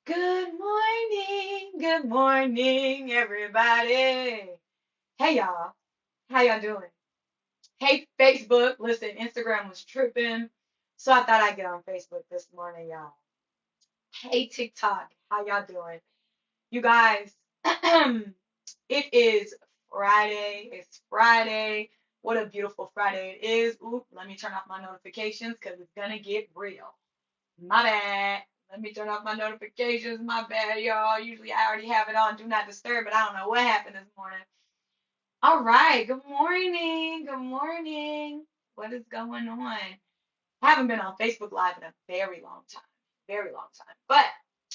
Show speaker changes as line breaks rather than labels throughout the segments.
Good morning, everybody. Hey, y'all. How y'all doing? Hey, Facebook. Listen, Instagram was tripping, so I thought I'd get on Facebook this morning, y'all. Hey, TikTok. How y'all doing? You guys, it is Friday. It's Friday. What a beautiful Friday it is. Oop, let me turn off my notifications because it's gonna get real. My bad. Let me turn off my notifications. My bad, y'all. Usually I already have it on Do Not Disturb, but I don't know what happened this morning. All right. Good morning. Good morning. What is going on? I haven't been on Facebook Live in a very long time. Very long time. But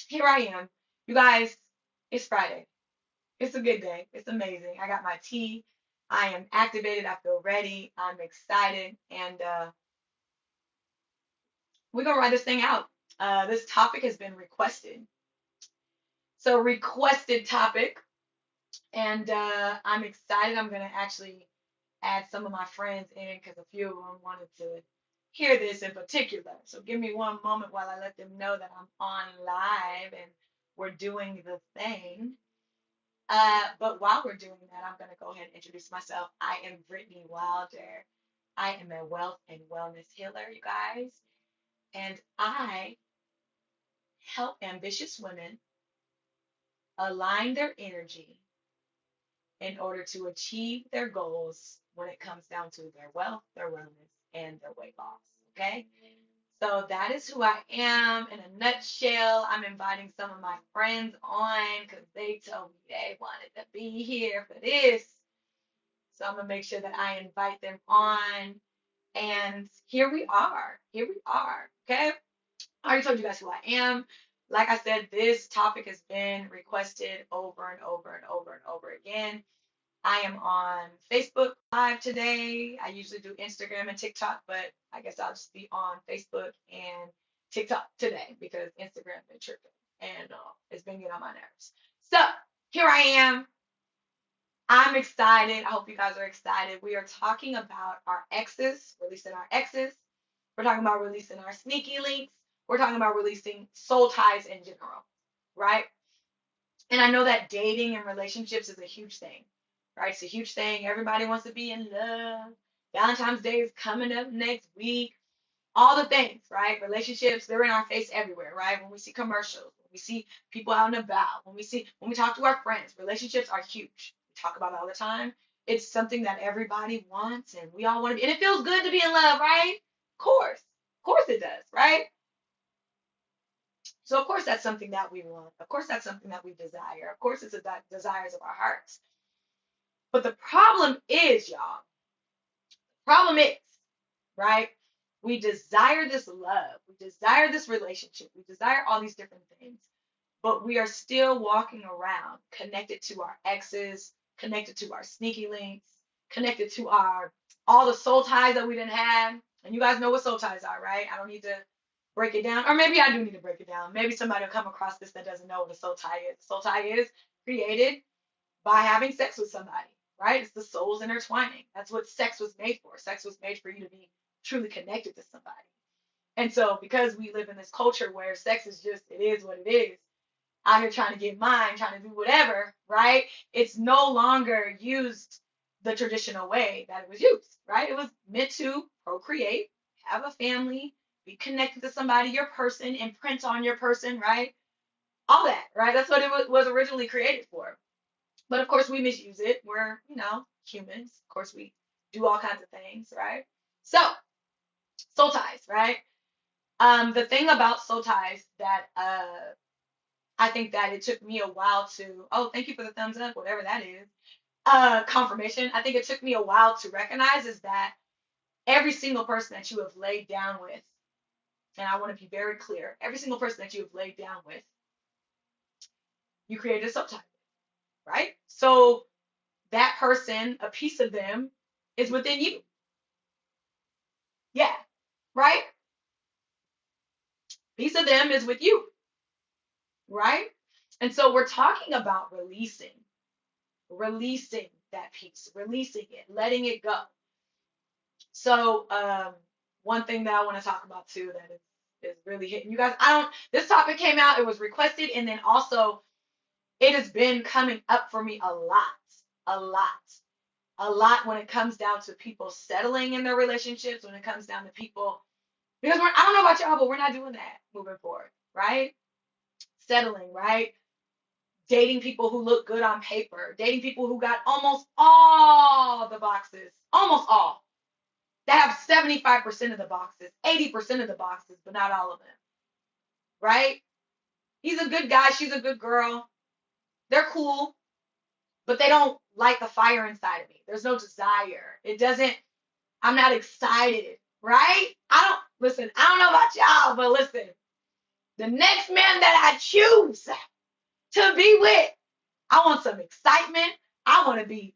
here I am. You guys, it's Friday. It's a good day. It's amazing. I got my tea. I am activated. I feel ready. I'm excited. And we're going to ride this thing out. This topic has been requested. So, requested topic. And I'm excited. I'm going to actually add some of my friends in because a few of them wanted to hear this in particular. So give me one moment while I let them know that I'm on live and we're doing the thing. But while we're doing that, I'm going to go ahead and introduce myself. I am Brittany Wilder. I am a wealth and wellness healer, you guys. And I help ambitious women align their energy in order to achieve their goals when it comes down to their wealth, their wellness, and their weight loss. Okay? So that is who I am in a nutshell. I'm inviting some of my friends on because they told me they wanted to be here for this. So I'm going to make sure that I invite them on. And here we are. Here we are. Okay? I already told you guys who I am. Like I said, this topic has been requested over and over and over and over again. I am on Facebook Live today. I usually do Instagram and TikTok, but I guess I'll just be on Facebook and TikTok today because Instagram been tripping and it's been getting on my nerves. So here I am. I'm excited. I hope you guys are excited. We are talking about our exes, releasing our exes. We're talking about releasing our sneaky links. We're talking about releasing soul ties in general, right? And I know that dating and relationships is a huge thing, right? It's a huge thing. Everybody wants to be in love. Valentine's Day is coming up next week. All the things, right? Relationships, they're in our face everywhere, right? When we see commercials, when we see people out and about, when we talk to our friends, relationships are huge. We talk about it all the time. It's something that everybody wants and we all want to be, and it feels good to be in love, right? Of course. Of course it does, right? So of course that's something that we want. Of course that's something that we desire. Of course it's the desires of our hearts. But the problem is, y'all, problem is, right? We desire this love. We desire this relationship. We desire all these different things. But we are still walking around connected to our exes, connected to our sneaky links, connected to our all the soul ties that we didn't have. And you guys know what soul ties are, right? I don't need to break it down. Or maybe I do need to break it down. Maybe somebody will come across this that doesn't know what a soul tie is. Soul tie is created by having sex with somebody, right? It's the souls intertwining. That's what sex was made for. Sex was made for you to be truly connected to somebody. And so, because we live in this culture where sex is just, it is what it is, out here trying to get mine, trying to do whatever, right? It's no longer used the traditional way that it was used, right? It was meant to procreate, have a family, be connected to somebody, your person, imprint on your person, right? All that, right? That's what it was originally created for. But of course, we misuse it. We're, humans. Of course, we do all kinds of things, right? So, soul ties, right? The thing about soul ties that I think that it took me a while to, oh, thank you for the thumbs up, whatever that is, confirmation. I think it took me a while to recognize is that every single person that you have laid down with, and I want to be very clear, every single person that you have laid down with, you created a soul tie, right? So that person, a piece of them, is within you. Yeah, right? Piece of them is with you, right? And so we're talking about releasing that piece, releasing it, letting it go. So one thing that I want to talk about too that is is really hitting. You guys, this topic came out, it was requested, and then also it has been coming up for me a lot when it comes down to people settling in their relationships, when it comes down to people, because I don't know about y'all, but we're not doing that moving forward, right? Settling, right? Dating people who look good on paper, dating people who got almost all the boxes, almost all. They have 75% of the boxes, 80% of the boxes, but not all of them, right? He's a good guy, she's a good girl. They're cool, but they don't light the fire inside of me. There's no desire. I'm not excited, right? Listen, I don't know about y'all, but listen, the next man that I choose to be with, I want some excitement. I want to be,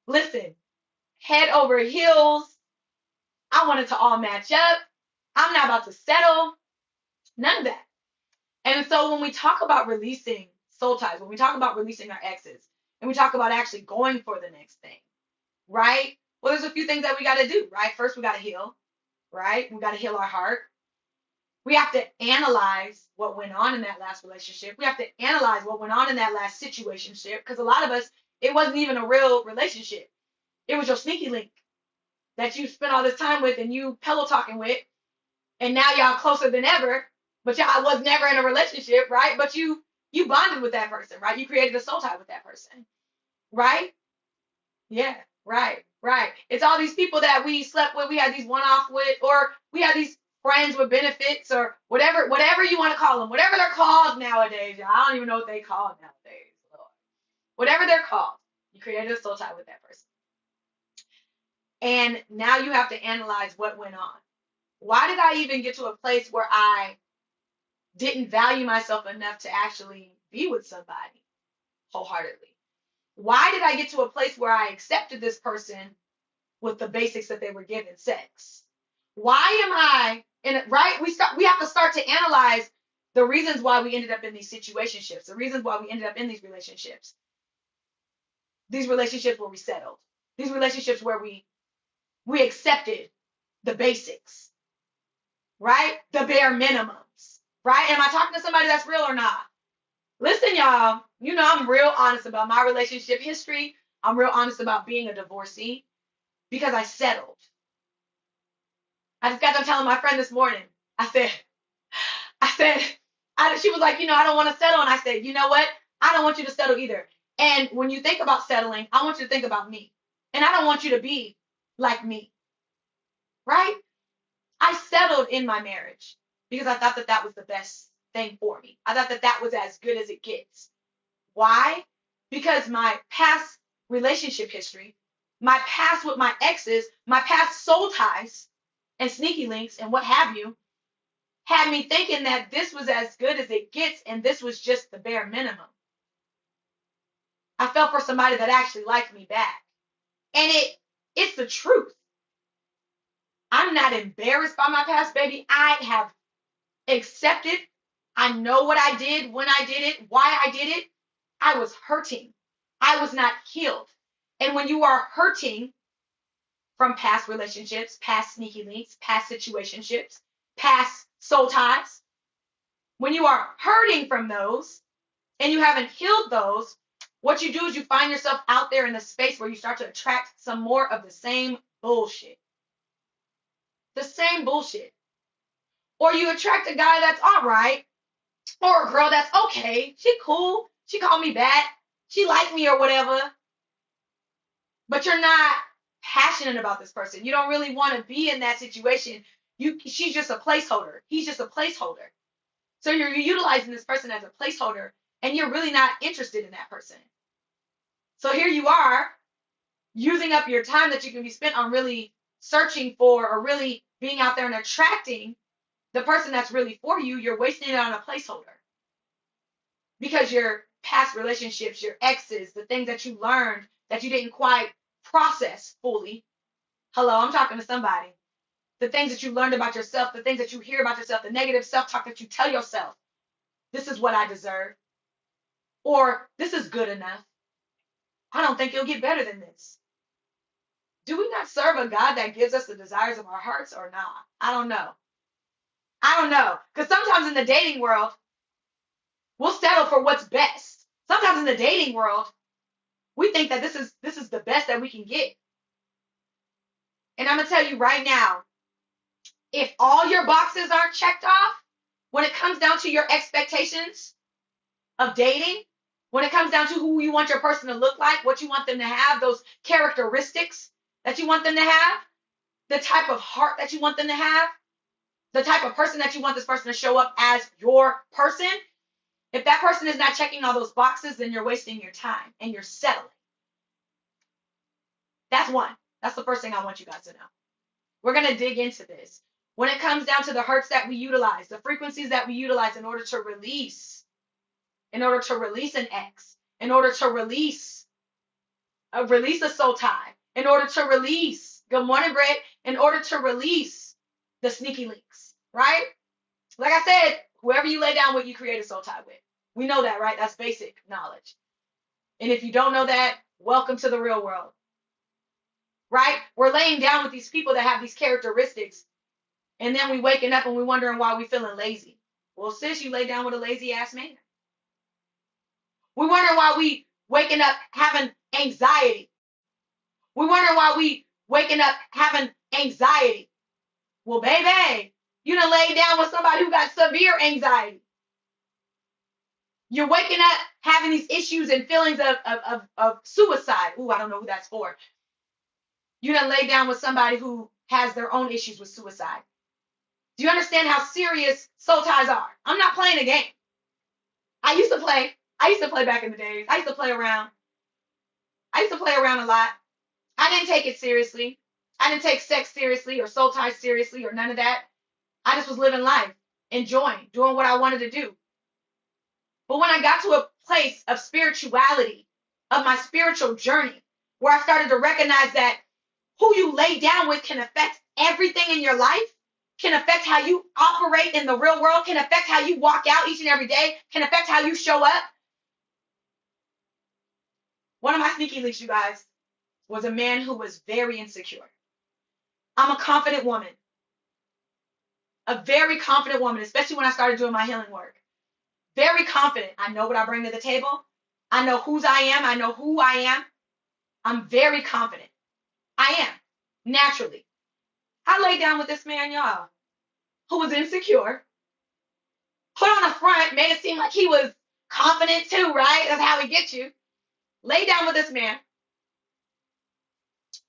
listen, head over heels. I want it to all match up. I'm not about to settle. None of that. And so when we talk about releasing soul ties, when we talk about releasing our exes, and we talk about actually going for the next thing, right? Well, there's a few things that we got to do, right? First, we got to heal, right? We got to heal our heart. We have to analyze what went on in that last relationship. We have to analyze what went on in that last situationship, because a lot of us, it wasn't even a real relationship. It was your sneaky link that you spent all this time with and you pillow talking with, and now y'all closer than ever, but y'all was never in a relationship, right? But you bonded with that person, right? You created a soul tie with that person, right? Yeah, right. It's all these people that we slept with, we had these one-off with, or we had these friends with benefits, or whatever you want to call them, whatever they're called nowadays. I don't even know what they call nowadays. Lord. Whatever they're called, you created a soul tie with that person. And now you have to analyze what went on. Why did I even get to a place where I didn't value myself enough to actually be with somebody wholeheartedly? Why did I get to a place where I accepted this person with the basics that they were given, sex? Why am I in it, right? We have to start to analyze the reasons why we ended up in these situationships, the reasons why we ended up in these relationships. These relationships where we settled. These relationships where we accepted the basics, right? The bare minimums, right? Am I talking to somebody that's real or not? Listen, y'all, you know I'm real honest about my relationship history. I'm real honest about being a divorcee because I settled. I just got done telling my friend this morning. I said, she was like, I don't want to settle. And I said, you know what? I don't want you to settle either. And when you think about settling, I want you to think about me. And I don't want you to be like me, right? I settled in my marriage because I thought that that was the best thing for me. I thought that that was as good as it gets. Why? Because my past relationship history, my past with my exes, my past soul ties and sneaky links and what have you, had me thinking that this was as good as it gets and this was just the bare minimum. I felt for somebody that actually liked me back. And it's the truth. I'm not embarrassed by my past, baby. I have accepted. I know what I did, when I did it, why I did it. I was hurting. I was not healed. And when you are hurting from past relationships, past sneaky links, past situationships, past soul ties, when you are hurting from those and you haven't healed those, what you do is you find yourself out there in a space where you start to attract some more of the same bullshit. The same bullshit. Or you attract a guy that's all right, or a girl that's okay. She cool. She called me back. She liked me or whatever. But you're not passionate about this person. You don't really want to be in that situation. She's just a placeholder. He's just a placeholder. So you're utilizing this person as a placeholder, and you're really not interested in that person. So here you are, using up your time that you can be spent on really searching for or really being out there and attracting the person that's really for you. You're wasting it on a placeholder. Because your past relationships, your exes, the things that you learned that you didn't quite process fully. Hello, I'm talking to somebody. The things that you learned about yourself, the things that you hear about yourself, the negative self-talk that you tell yourself. This is what I deserve. Or this is good enough. I don't think you'll get better than this. Do we not serve a God that gives us the desires of our hearts or not? I don't know. I don't know. Because sometimes in the dating world, we'll settle for what's best. Sometimes in the dating world, we think that this is the best that we can get. And I'm going to tell you right now, if all your boxes aren't checked off, when it comes down to your expectations of dating, when it comes down to who you want your person to look like, what you want them to have, those characteristics that you want them to have, the type of heart that you want them to have, the type of person that you want this person to show up as your person, if that person is not checking all those boxes, then you're wasting your time and you're settling. That's one. That's the first thing I want you guys to know. We're going to dig into this. When it comes down to the hurts that we utilize, the frequencies that we utilize in order to release an ex, in order to release a soul tie, in order to release, good morning, Britt, in order to release the sneaky links, right? Like I said, whoever you lay down with, you create a soul tie with. We know that, right? That's basic knowledge. And if you don't know that, welcome to the real world, right? We're laying down with these people that have these characteristics, and then we waking up and we wondering why we feeling lazy. Well, sis, you lay down with a lazy ass man. We wonder why we waking up having anxiety. We wonder why we waking up having anxiety. Well, baby, you done laid down with somebody who got severe anxiety. You're waking up having these issues and feelings of suicide. Ooh, I don't know who that's for. You done laid down with somebody who has their own issues with suicide. Do you understand how serious soul ties are? I'm not playing a game. I used to play back in the days. I used to play around a lot. I didn't take it seriously. I didn't take sex seriously or soul ties seriously or none of that. I just was living life, enjoying, doing what I wanted to do. But when I got to a place of spirituality, of my spiritual journey, where I started to recognize that who you lay down with can affect everything in your life, can affect how you operate in the real world, can affect how you walk out each and every day, can affect how you show up. One of my sneaky links, you guys, was a man who was very insecure. I'm a confident woman, a very confident woman, especially when I started doing my healing work. Very confident. I know what I bring to the table. I know whose I am. I know who I am. I'm very confident. I am, naturally. I laid down with this man, y'all, who was insecure, put on a front, made it seem like he was confident too, right? That's how he gets you. Laid down with this man.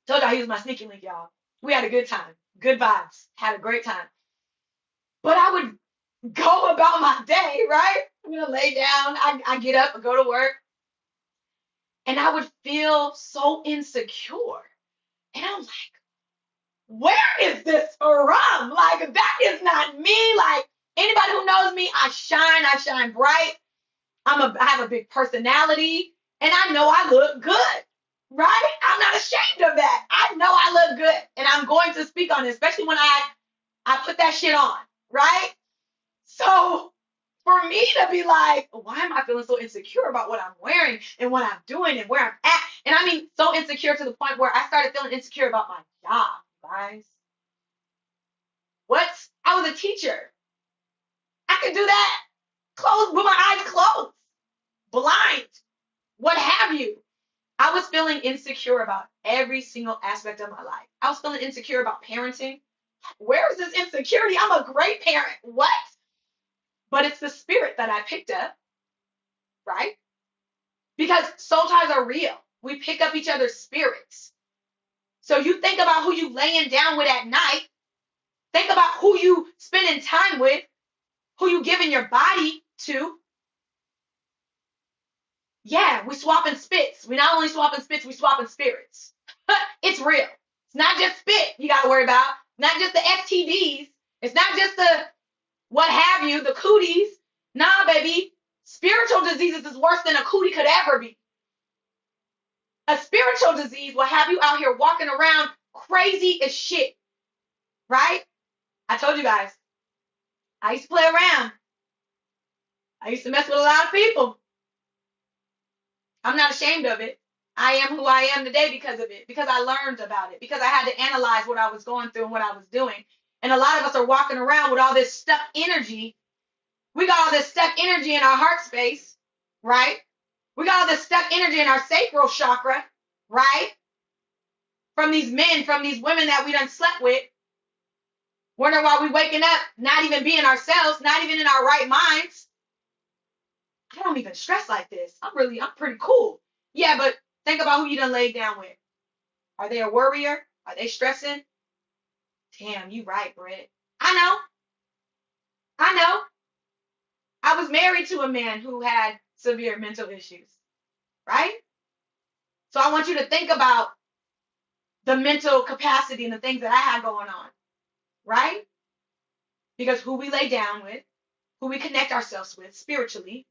Told y'all he was my sneaky link, y'all. We had a good time. Good vibes. Had a great time. But I would go about my day, right? I'm going to lay down. I get up and go to work. And I would feel so insecure. And I'm like, where is this from? Like, that is not me. Like, anybody who knows me, I shine bright. I have a big personality. And I know I look good, right? I'm not ashamed of that. I know I look good. And I'm going to speak on it, especially when I put that shit on, right? So for me to be like, why am I feeling so insecure about what I'm wearing and what I'm doing and where I'm at? And I mean, so insecure to the point where I started feeling insecure about my job, guys. What? I was a teacher. I could do that closed, with my eyes closed, blind, what have you. I was feeling insecure about every single aspect of my life. I was feeling insecure about parenting. Where is this insecurity? I'm a great parent. What? But it's the spirit that I picked up, right? Because soul ties are real. We pick up each other's spirits. So you think about who you laying down with at night. Think about who you spending time with, who you giving your body to. Yeah, we swapping spits. We not only swapping spits, we swapping spirits. It's real. It's not just spit you got to worry about. Not just the STDs. It's not just the what have you, the cooties. Nah, baby. Spiritual diseases is worse than a cootie could ever be. A spiritual disease will have you out here walking around crazy as shit. Right? I told you guys. I used to play around. I used to mess with a lot of people. I'm not ashamed of it. I am who I am today because of it. Because I learned about it. Because I had to analyze what I was going through and what I was doing. And a lot of us are walking around with all this stuck energy. We got all this stuck energy in our heart space, right? We got all this stuck energy in our sacral chakra, right? From these men, from these women that we done slept with. Wonder why we waking up, not even being ourselves, not even in our right minds. I don't even stress like this. I'm pretty cool. Yeah, but think about who you done laid down with. Are they a worrier? Are they stressing? Damn, you right, Britt. I know. I was married to a man who had severe mental issues, right? So I want you to think about the mental capacity and the things that I had going on, right? Because who we lay down with, who we connect ourselves with spiritually,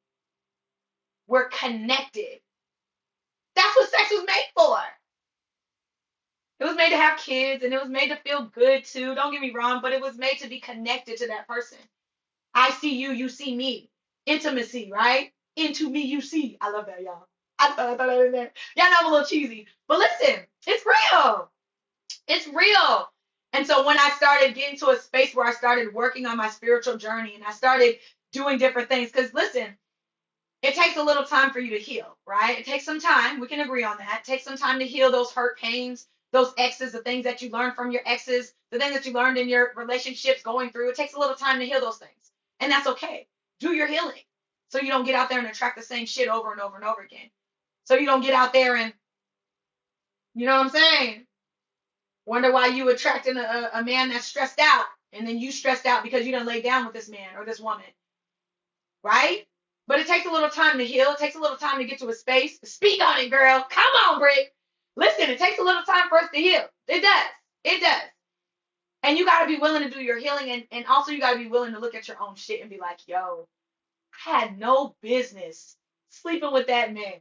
we're connected. That's what sex was made for. It was made to have kids, and it was made to feel good too. Don't get me wrong, but it was made to be connected to that person. I see you, you see me. Intimacy, right? Into me, you see. I love that, y'all. I thought that in there. Y'all know I'm a little cheesy. But listen, it's real. It's real. And so when I started getting to a space where I started working on my spiritual journey and I started doing different things, because listen, it takes a little time for you to heal, right? It takes some time. We can agree on that. It takes some time to heal those hurt pains, those exes, the things that you learned from your exes, the things that you learned in your relationships going through. It takes a little time to heal those things. And that's okay. Do your healing so you don't get out there and attract the same shit over and over and over again. So you don't get out there and, you know what I'm saying? Wonder why you attracting a man that's stressed out, and then you stressed out because you done laid down with this man or this woman, right? But it takes a little time to heal. It takes a little time to get to a space. Speak on it, girl. Come on, Britt. Listen, it takes a little time for us to heal. It does. It does. And you got to be willing to do your healing, and also you got to be willing to look at your own shit and be like, yo, I had no business sleeping with that man,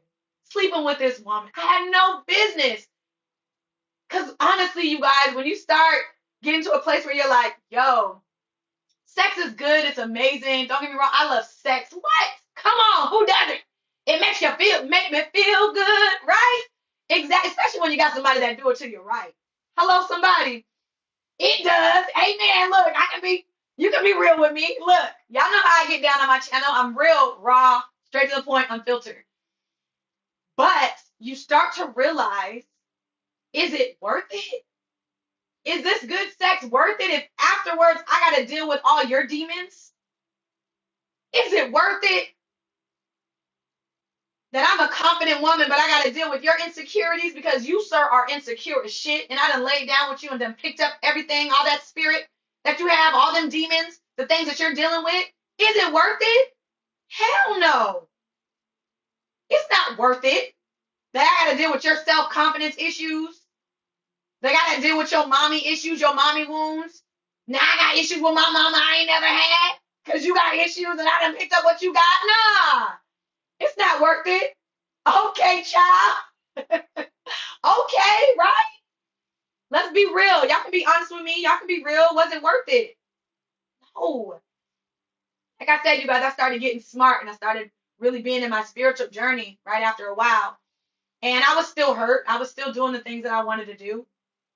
sleeping with this woman. I had no business. Because honestly, you guys, when you start getting to a place where you're like, yo, sex is good. It's amazing. Don't get me wrong. I love sex. What? Come on. Who doesn't? It makes you make me feel good, right? Exactly. Especially when you got somebody that do it to you right. Hello, somebody. It does. Amen. Look, you can be real with me. Look, y'all know how I get down on my channel. I'm real, raw, straight to the point, unfiltered. But you start to realize, is it worth it? Is this good sex worth it if afterwards I got to deal with all your demons? Is it worth it that I'm a confident woman, but I got to deal with your insecurities because you, sir, are insecure as shit, and I done laid down with you and done picked up everything, all that spirit that you have, all them demons, the things that you're dealing with? Is it worth it? Hell no. It's not worth it that I got to deal with your self-confidence issues. They got to deal with your mommy issues, your mommy wounds. Now I got issues with my mama I ain't never had because you got issues and I done picked up what you got. Nah, it's not worth it. Okay, child. Okay, right? Let's be real. Y'all can be honest with me. Y'all can be real. Was it worth it? No. Like I said, you guys, I started getting smart and I started really being in my spiritual journey right after a while. And I was still hurt. I was still doing the things that I wanted to do.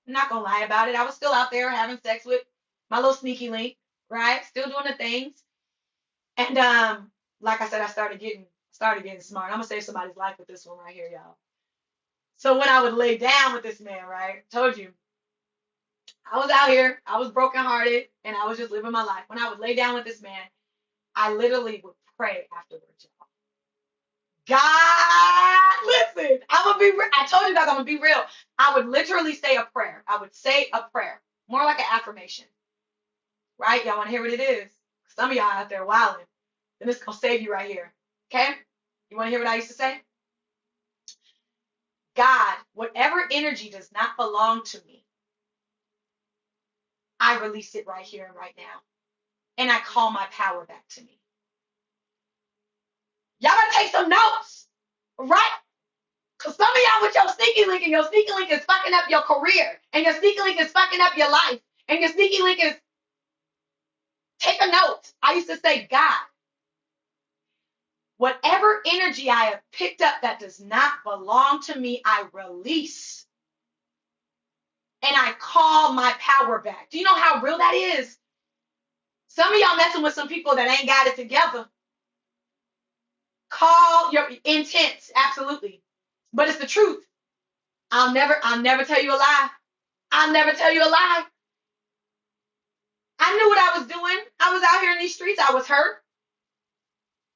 I'm not gonna lie about it. I was still out there having sex with my little sneaky link, right? Still doing the things. And like I said, I started getting smart. I'm gonna save somebody's life with this one right here, y'all. So when I would lay down with this man, right? Told you, I was out here, I was brokenhearted, and I was just living my life. When I would lay down with this man, I literally would pray afterwards, y'all. God, listen, I told you guys I'm gonna be real. I would literally say a prayer. I would say a prayer, more like an affirmation, right? Y'all want to hear what it is? Some of y'all out there wilding. Then this gonna save you right here, okay? You want to hear what I used to say? God, whatever energy does not belong to me, I release it right here and right now, and I call my power back to me. Y'all gotta take some notes, right? Because some of y'all with your sneaky link, and your sneaky link is fucking up your career, and your sneaky link is fucking up your life, and your sneaky link is, take a note. I used to say, God, whatever energy I have picked up that does not belong to me, I release. and I call my power back. Do you know how real that is? Some of y'all messing with some people that ain't got it together. Call your intents, absolutely. But it's the truth. I'll never tell you a lie. I'll never tell you a lie. I knew what I was doing. I was out here in these streets. I was hurt.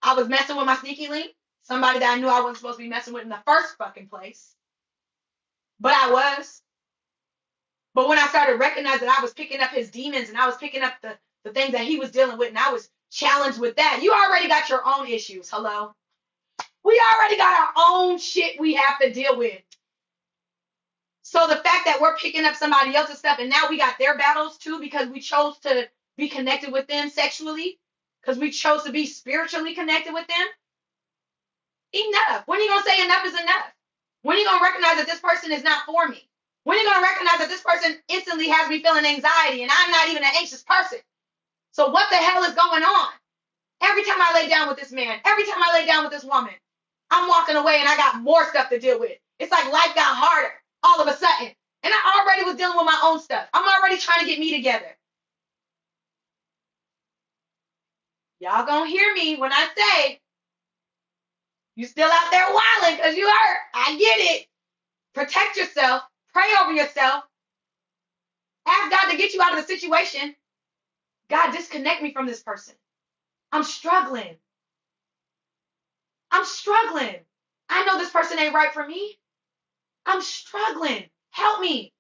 I was messing with my sneaky link. Somebody that I knew I wasn't supposed to be messing with in the first fucking place. But I was. But when I started recognizing that I was picking up his demons and I was picking up the things that he was dealing with and I was challenged with that, you already got your own issues. Hello? We already got our own shit we have to deal with. So the fact that we're picking up somebody else's stuff and now we got their battles too because we chose to be connected with them sexually, because we chose to be spiritually connected with them. Enough. When are you going to say enough is enough? When are you going to recognize that this person is not for me? When are you going to recognize that this person instantly has me feeling anxiety and I'm not even an anxious person? So what the hell is going on? Every time I lay down with this man, every time I lay down with this woman, I'm walking away and I got more stuff to deal with. It's like life got harder all of a sudden. And I already was dealing with my own stuff. I'm already trying to get me together. Y'all gonna hear me when I say, you still out there wilding because you hurt. I get it. Protect yourself. Pray over yourself. Ask God to get you out of the situation. God, disconnect me from this person. I'm struggling. I know this person ain't right for me. I'm struggling. Help me.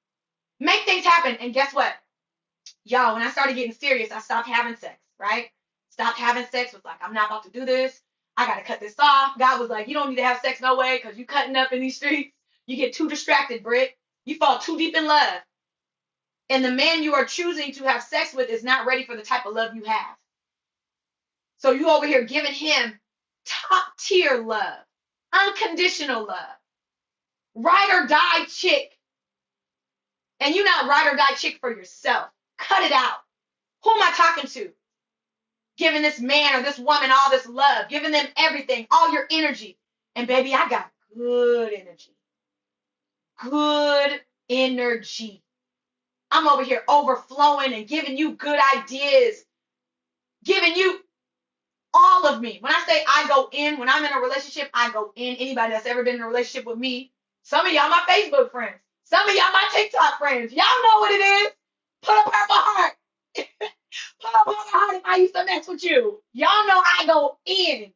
Make things happen. And guess what? Y'all, when I started getting serious, I stopped having sex, right? Stopped having sex. Was like, I'm not about to do this. I got to cut this off. God was like, you don't need to have sex no way because you cutting up in these streets. You get too distracted, Britt. You fall too deep in love. And the man you are choosing to have sex with is not ready for the type of love you have. So you over here giving him top tier love, unconditional love, ride or die chick. And you're not ride or die chick for yourself. Cut it out. Who am I talking to? Giving this man or this woman all this love, giving them everything, all your energy. And baby, I got good energy. Good energy. I'm over here overflowing and giving you good ideas, giving you all of me. When I say I go in, when I'm in a relationship, I go in. Anybody that's ever been in a relationship with me, some of y'all my Facebook friends, some of y'all my TikTok friends, y'all know what it is. Put a purple heart. Put a purple heart if I used to mess with you. Y'all know I go in.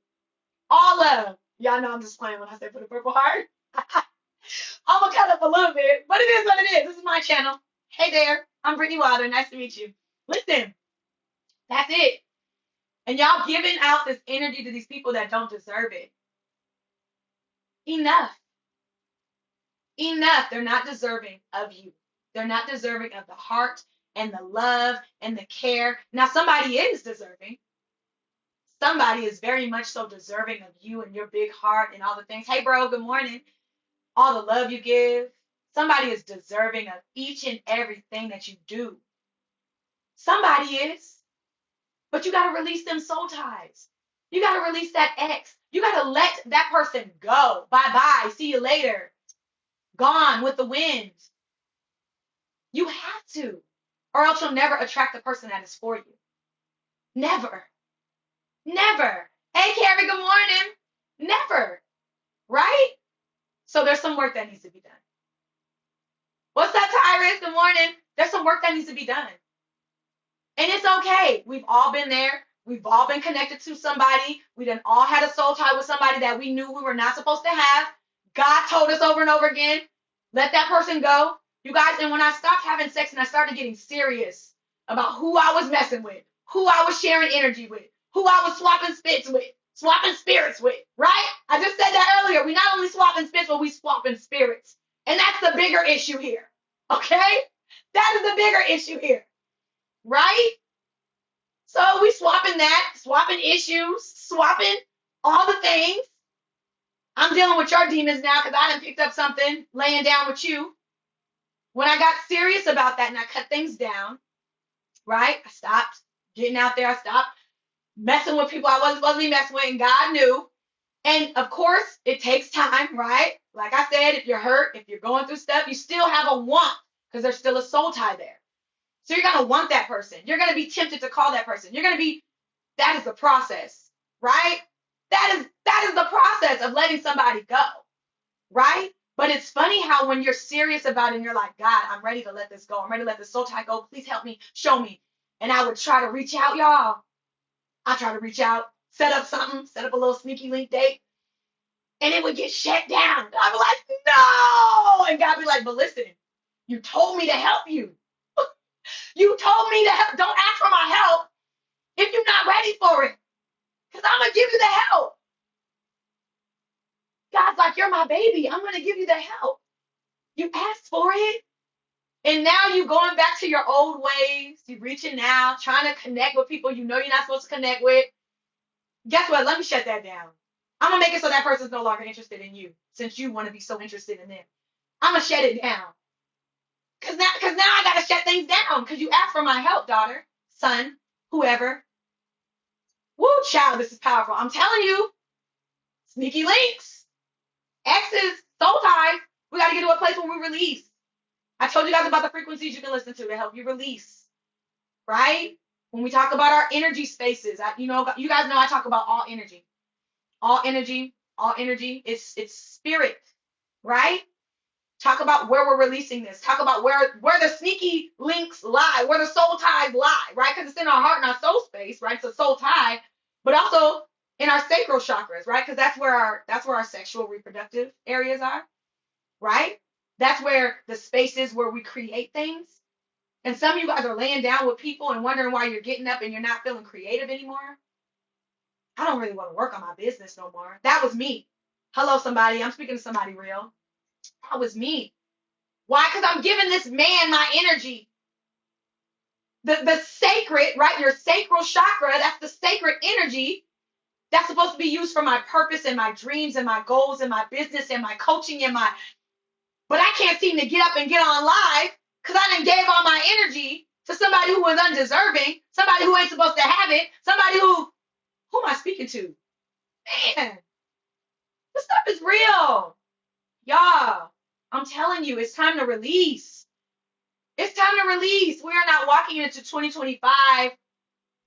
All of. Y'all know I'm just playing when I say put a purple heart. I'm going to cut up a little bit, but it is what it is. This is my channel. Hey there, I'm Brittany Wilder. Nice to meet you. Listen, that's it. And y'all giving out this energy to these people that don't deserve it. Enough. Enough. They're not deserving of you. They're not deserving of the heart and the love and the care. Now, somebody is deserving. Somebody is very much so deserving of you and your big heart and all the things. Hey, bro, good morning. All the love you give. Somebody is deserving of each and everything that you do. Somebody is. But you got to release them soul ties. You got to release that ex. You got to let that person go. Bye-bye. See you later. Gone with the wind. You have to. Or else you'll never attract the person that is for you. Never. Never. Hey, Carrie, good morning. Never. Right? So there's some work that needs to be done. What's up, Tyrus? Good morning. There's some work that needs to be done. And it's okay. We've all been there. We've all been connected to somebody. We done all had a soul tie with somebody that we knew we were not supposed to have. God told us over and over again, let that person go. You guys, and when I stopped having sex and I started getting serious about who I was messing with, who I was sharing energy with, who I was swapping spirits with, right? I just said that earlier. We not only swapping spits, but we swapping spirits. And that's the bigger issue here. Okay? That is the bigger issue here. Right? So we swapping that, swapping issues, swapping all the things. I'm dealing with your demons now because I done picked up something laying down with you. When I got serious about that and I cut things down, right? I stopped getting out there. I stopped messing with people I wasn't supposed to be messing with, and God knew. And of course, it takes time, right? Like I said, if you're hurt, if you're going through stuff, you still have a want because there's still a soul tie there. So you're going to want that person. You're going to be tempted to call that person. That is the process, right? That is the process of letting somebody go, right? But it's funny how when you're serious about it and you're like, God, I'm ready to let this go. I'm ready to let this soul tie go. Please help me, show me. And I would try to reach out, y'all. I try to reach out, set up a little sneaky link date, and it would get shut down. I'd be like, no. And God be like, but listen, you told me to help you. You told me to help. Don't ask for my help if you're not ready for it. Because I'm going to give you the help. God's like, you're my baby. I'm going to give you the help. You asked for it. And now you going back to your old ways. You reaching out, trying to connect with people you know you're not supposed to connect with. Guess what? Let me shut that down. I'm going to make it so that person's no longer interested in you since you want to be so interested in them. I'm going to shut it down. Because now I got to shut things down because you asked for my help, daughter, son, whoever. Woo, child, this is powerful. I'm telling you, sneaky links, exes, soul ties. We got to get to a place where we release. I told you guys about the frequencies you can listen to help you release, right? When we talk about our energy spaces, you guys know I talk about all energy. All energy, it's spirit, right? Talk about where we're releasing this. Talk about where the sneaky links lie, where the soul ties lie, right? Because it's in our heart and our soul space, right? It's a soul tie, but also in our sacral chakras, right? Because that's where our sexual reproductive areas are, right? That's where the space is where we create things. And some of you guys are laying down with people and wondering why you're getting up and you're not feeling creative anymore. I don't really want to work on my business no more. That was me. Hello, somebody. I'm speaking to somebody real. That was me. Why? Because I'm giving this man my energy. The sacred, right? Your sacral chakra, that's the sacred energy that's supposed to be used for my purpose and my dreams and my goals and my business and my coaching and but I can't seem to get up and get on live because I done gave all my energy to somebody who is undeserving, somebody who ain't supposed to have it, somebody who am I speaking to? Man, this stuff is real. Y'all, I'm telling you, it's time to release. It's time to release. We are not walking into 2025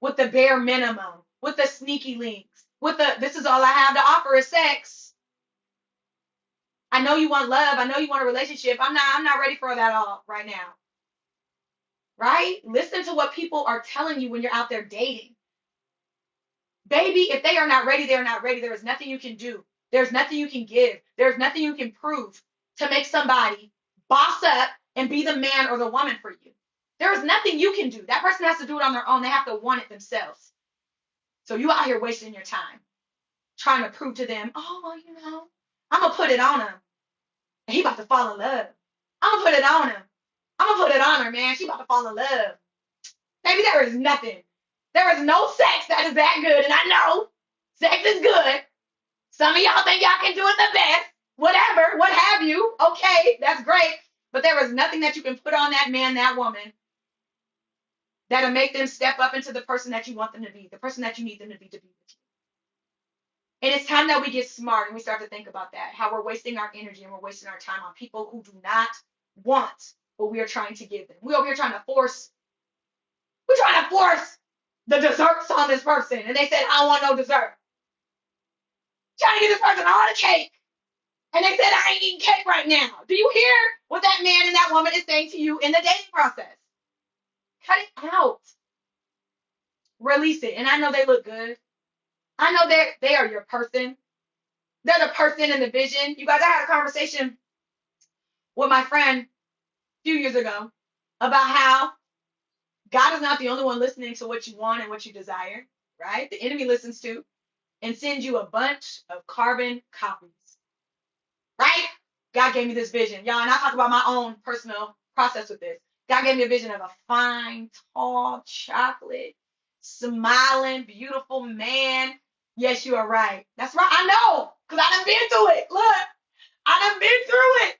with the bare minimum, with the sneaky links, this is all I have to offer is sex. I know you want love. I know you want a relationship. I'm not ready for that all right now. Right? Listen to what people are telling you when you're out there dating. Baby, if they are not ready, they're not ready. There is nothing you can do. There's nothing you can give. There's nothing you can prove to make somebody boss up and be the man or the woman for you. There is nothing you can do. That person has to do it on their own. They have to want it themselves. So you out here wasting your time trying to prove to them, oh, well, I'm going to put it on him. And he about to fall in love. I'm going to put it on him. I'm going to put it on her, man. She about to fall in love. Baby, there is nothing. There is no sex that is that good. And I know sex is good. Some of y'all think y'all can do it the best. Whatever, what have you. Okay, that's great. But there is nothing that you can put on that man, that woman, that'll make them step up into the person that you want them to be, the person that you need them to be with you. And it's time that we get smart and we start to think about that, how we're wasting our energy and we're wasting our time on people who do not want what we are trying to give them. We're over here trying to force the desserts on this person. And they said, I don't want no dessert. Trying to give this person all the cake. And they said, I ain't eating cake right now. Do you hear what that man and that woman is saying to you in the dating process? Cut it out. Release it. And I know they look good. I know they are your person. They're the person and the vision. You guys, I had a conversation with my friend a few years ago about how God is not the only one listening to what you want and what you desire, right? The enemy listens to and sends you a bunch of carbon copies, right? God gave me this vision, y'all, and I talk about my own personal process with this. God gave me a vision of a fine, tall, chocolate, smiling, beautiful man. Yes, you are right. That's right. I know, because I done been through it. Look, I done been through it.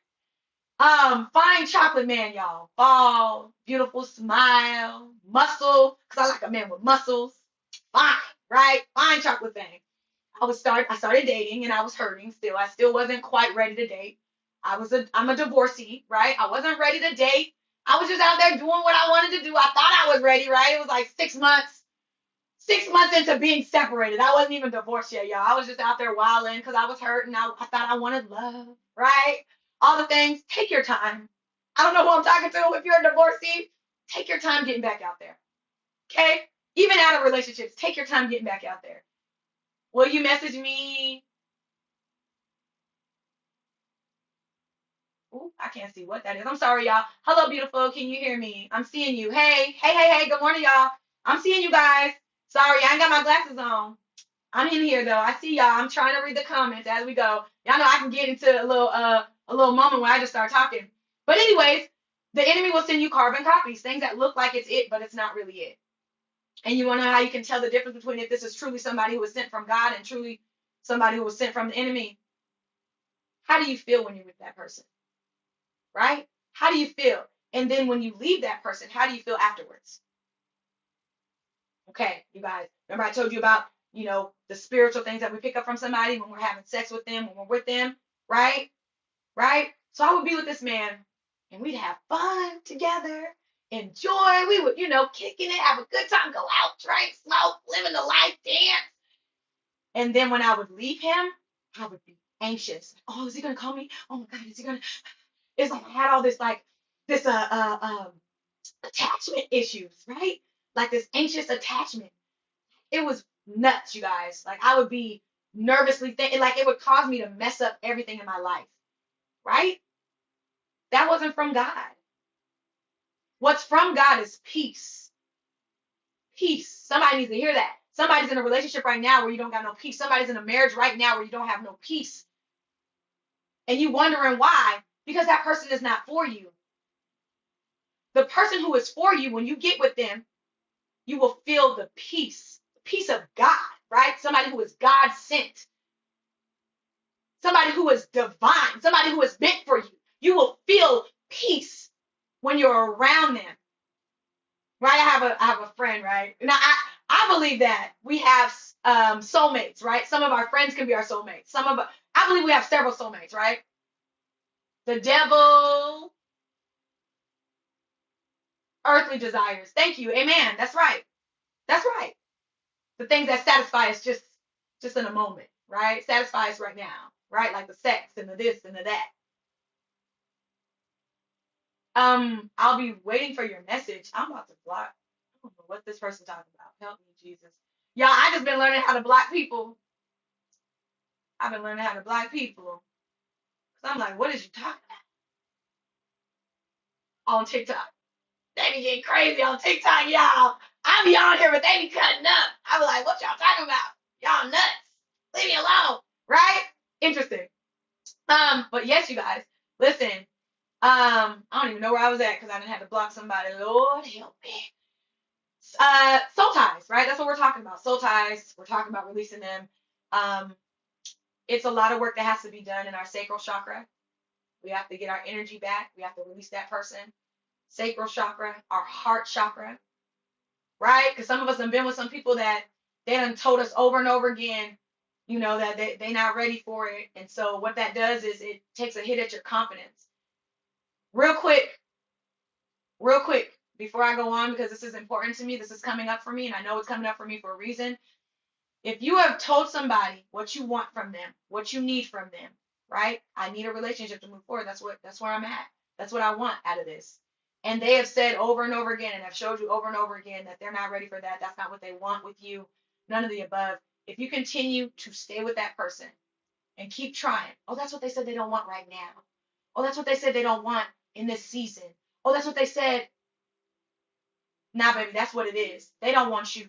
Fine chocolate man, y'all. Bald, beautiful smile, muscle, because I like a man with muscles. Fine, right? Fine chocolate thing. I started dating and I was hurting still. I still wasn't quite ready to date. I'm a divorcee, right? I wasn't ready to date. I was just out there doing what I wanted to do. I thought I was ready, right? It was like 6 months. 6 months into being separated. I wasn't even divorced yet, y'all. I was just out there wilding because I was hurt and I thought I wanted love, right? All the things. Take your time. I don't know who I'm talking to. If you're a divorcee, take your time getting back out there. Okay? Even out of relationships, take your time getting back out there. Will you message me? Ooh, I can't see what that is. I'm sorry, y'all. Hello, beautiful. Can you hear me? I'm seeing you. Hey. Good morning, y'all. I'm seeing you guys. Sorry, I ain't got my glasses on. I'm in here though. I see y'all. I'm trying to read the comments as we go. Y'all know I can get into a little moment where I just start talking. But anyways, the enemy will send you carbon copies, things that look like it's it, but it's not really it. And you want to know how you can tell the difference between if this is truly somebody who was sent from God and truly somebody who was sent from the enemy? How do you feel when you're with that person? Right? How do you feel? And then when you leave that person, how do you feel afterwards? Okay, you guys. Remember I told you about, the spiritual things that we pick up from somebody when we're having sex with them, when we're with them, right? Right? So I would be with this man and we'd have fun together, enjoy. We would, kicking it, have a good time, go out, drink, smoke, living the life, dance. And then when I would leave him, I would be anxious. Oh, is he gonna call me? Oh my God, is he gonna? It's like I had all this attachment issues, right? Like this anxious attachment. It was nuts, you guys. Like I would be nervously thinking, like it would cause me to mess up everything in my life, right? That wasn't from God. What's from God is peace. Peace. Somebody needs to hear that. Somebody's in a relationship right now where you don't got no peace. Somebody's in a marriage right now where you don't have no peace. And you wondering why? Because that person is not for you. The person who is for you, when you get with them, you will feel the peace of God, right? Somebody who is God sent. Somebody who is divine, somebody who is meant for you. You will feel peace when you're around them. Right? I have a friend, right? Now I believe that we have soulmates, right? Some of our friends can be our soulmates. I believe we have several soulmates, right? The devil, earthly desires. Thank you. Amen. That's right. That's right. The things that satisfy us just in a moment, right? Satisfy us right now, right? Like the sex and the this and the that. I'll be waiting for your message. I'm about to block. I don't know what this person talking about. Help me, Jesus. Y'all, I just been learning how to block people. I've been learning how to block people. Cause I'm like, what is you talking about? On TikTok. They be getting crazy on TikTok, y'all. I be on here, but they be cutting up. I be like, what y'all talking about? Y'all nuts. Leave me alone. Right? Interesting. But yes, you guys, listen. I don't even know where I was at because I didn't have to block somebody. Lord help me. Soul ties, right? That's what we're talking about. Soul ties. We're talking about releasing them. It's a lot of work that has to be done in our sacral chakra. We have to get our energy back. We have to release that person. Sacral chakra, our heart chakra, right? Because some of us have been with some people that they done told us over and over again, that they not ready for it. And so what that does is it takes a hit at your confidence. Real quick, before I go on, because this is important to me, this is coming up for me, and I know it's coming up for me for a reason. If you have told somebody what you want from them, what you need from them, right? I need a relationship to move forward. That's where I'm at. That's what I want out of this. And they have said over and over again, and have showed you over and over again that they're not ready for that. That's not what they want with you. None of the above. If you continue to stay with that person and keep trying, oh, that's what they said they don't want right now. Oh, that's what they said they don't want in this season. Oh, that's what they said. Nah, baby, that's what it is. They don't want you.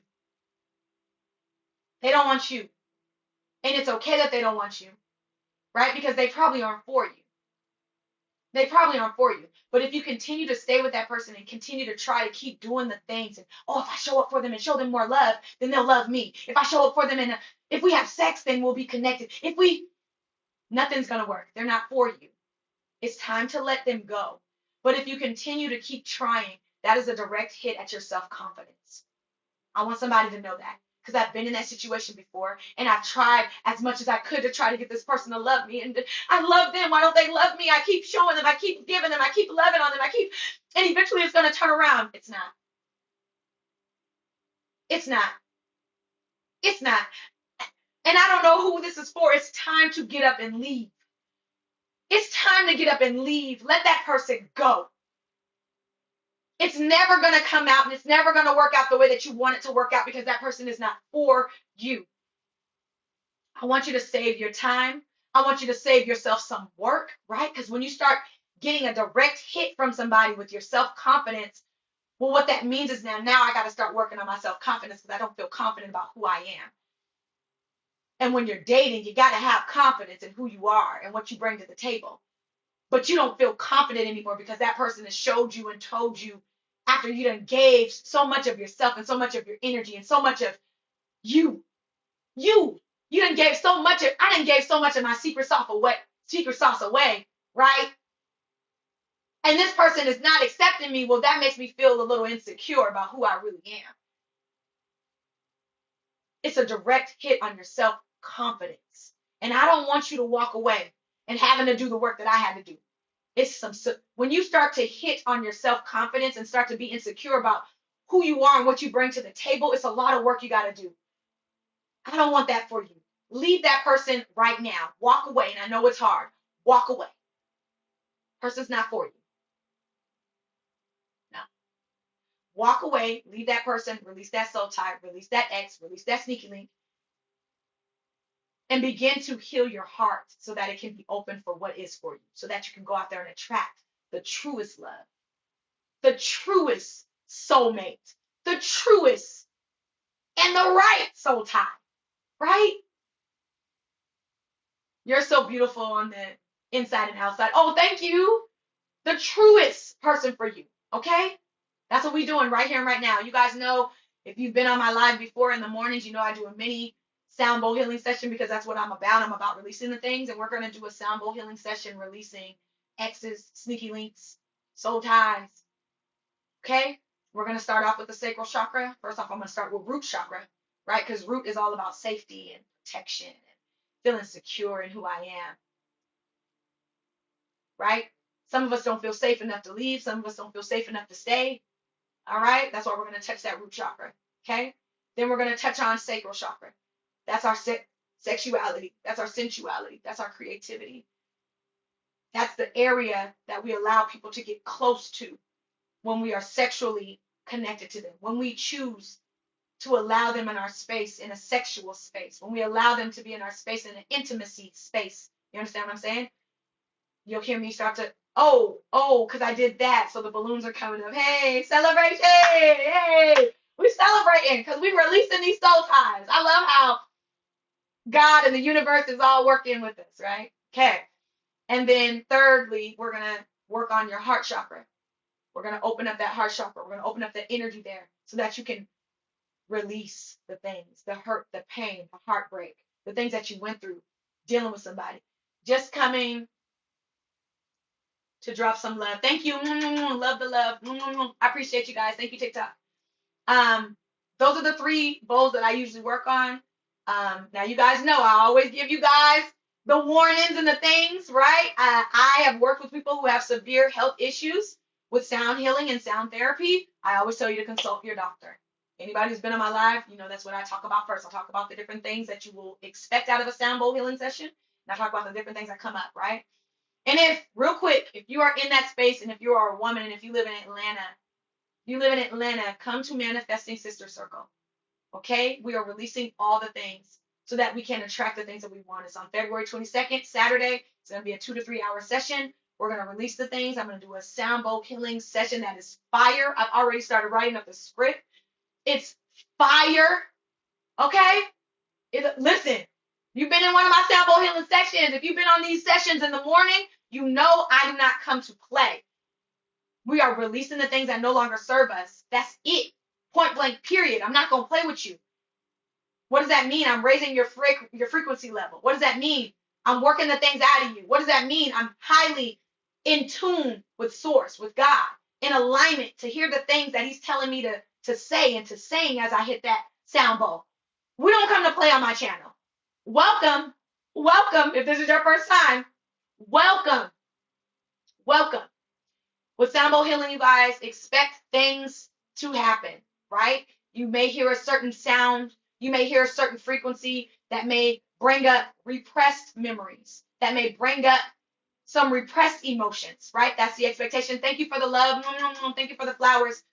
They don't want you. And it's okay that they don't want you, right? Because they probably aren't for you. They probably aren't for you. But if you continue to stay with that person and continue to try to keep doing the things, and oh, if I show up for them and show them more love, then they'll love me. If I show up for them and if we have sex, then we'll be connected. Nothing's going to work. They're not for you. It's time to let them go. But if you continue to keep trying, that is a direct hit at your self-confidence. I want somebody to know that. because I've been in that situation before, and I've tried as much as I could to try to get this person to love me, and I love them. Why don't they love me? I keep showing them, I keep giving them, I keep loving on them, and eventually it's going to turn around. It's not. It's not. It's not. And I don't know who this is for. It's time to get up and leave. It's time to get up and leave. Let that person go. It's never going to come out, and it's never going to work out the way that you want it to work out, because that person is not for you. I want you to save your time. I want you to save yourself some work, right? Because when you start getting a direct hit from somebody with your self-confidence, well, what that means is now I got to start working on my self-confidence, because I don't feel confident about who I am. And when you're dating, you got to have confidence in who you are and what you bring to the table. But you don't feel confident anymore because that person has showed you and told you, after you done gave so much of yourself and so much of your energy and so much of you done gave so much of, I done gave so much of my secret sauce away, right? And this person is not accepting me. Well, that makes me feel a little insecure about who I really am. It's a direct hit on your self-confidence. And I don't want you to walk away and having to do the work that I had to do. When you start to hit on your self-confidence and start to be insecure about who you are and what you bring to the table, it's a lot of work you got to do. I don't want that for you. Leave that person right now. Walk away. And I know it's hard. Walk away. Person's not for you. No. Walk away. Leave that person. Release that soul tie. Release that ex. Release that sneaky link. And begin to heal your heart so that it can be open for what is for you. So that you can go out there and attract the truest love. The truest soulmate. The truest and the right soul tie. Right? You're so beautiful on the inside and outside. Oh, thank you. The truest person for you. Okay? That's what we're doing right here and right now. You guys know, if you've been on my live before in the mornings, you know I do a mini sound bowl healing session, because that's what I'm about. I'm about releasing the things. And we're going to do a sound bowl healing session releasing exes, sneaky links, soul ties. Okay? We're going to start off with the sacral chakra. First off, I'm going to start with root chakra, right? Because root is all about safety and protection and feeling secure in who I am. Right? Some of us don't feel safe enough to leave. Some of us don't feel safe enough to stay. All right? That's why we're going to touch that root chakra. Okay? Then we're going to touch on sacral chakra. That's our sexuality. That's our sensuality. That's our creativity. That's the area that we allow people to get close to when we are sexually connected to them. When we choose to allow them in our space, in a sexual space. When we allow them to be in our space, in an intimacy space. You understand what I'm saying? You'll hear me start to, because I did that. So the balloons are coming up. Hey, celebration. Hey, we're celebrating because we're releasing these soul ties. I love how God and the universe is all working with us, right? Okay. And then thirdly, we're going to work on your heart chakra. We're going to open up that heart chakra. We're going to open up the energy there so that you can release the things, the hurt, the pain, the heartbreak, the things that you went through dealing with somebody. Just coming to drop some love. Thank you. Love the love. I appreciate you guys. Thank you, TikTok. Those are the 3 bowls that I usually work on. Now, you guys know I always give you guys the warnings and the things, right? I have worked with people who have severe health issues with sound healing and sound therapy. I always tell you to consult your doctor. Anybody who's been on my live, you know that's what I talk about first. I'll talk about the different things that you will expect out of a sound bowl healing session. And I talk about the different things that come up, right? And real quick, if you are in that space and if you are a woman and if you live in Atlanta, come to Manifesting Sister Circle. Okay? We are releasing all the things so that we can attract the things that we want. It's on February 22nd, Saturday. It's going to be a 2 to 3 hour session. We're going to release the things. I'm going to do a sound bowl healing session that is fire. I've already started writing up the script. It's fire. Okay? Listen, you've been in one of my sound bowl healing sessions. If you've been on these sessions in the morning, you know I do not come to play. We are releasing the things that no longer serve us. That's it. Point blank, period. I'm not going to play with you. What does that mean? I'm raising your frequency level. What does that mean? I'm working the things out of you. What does that mean? I'm highly in tune with Source, with God, in alignment to hear the things that He's telling me to say and to sing as I hit that sound bowl. We don't come to play on my channel. Welcome. Welcome. If this is your first time, welcome. Welcome. With sound bowl healing, you guys, expect things to happen, right? You may hear a certain sound. You may hear a certain frequency that may bring up repressed memories, that may bring up some repressed emotions, right? That's the expectation. Thank you for the love. Thank you for the flowers.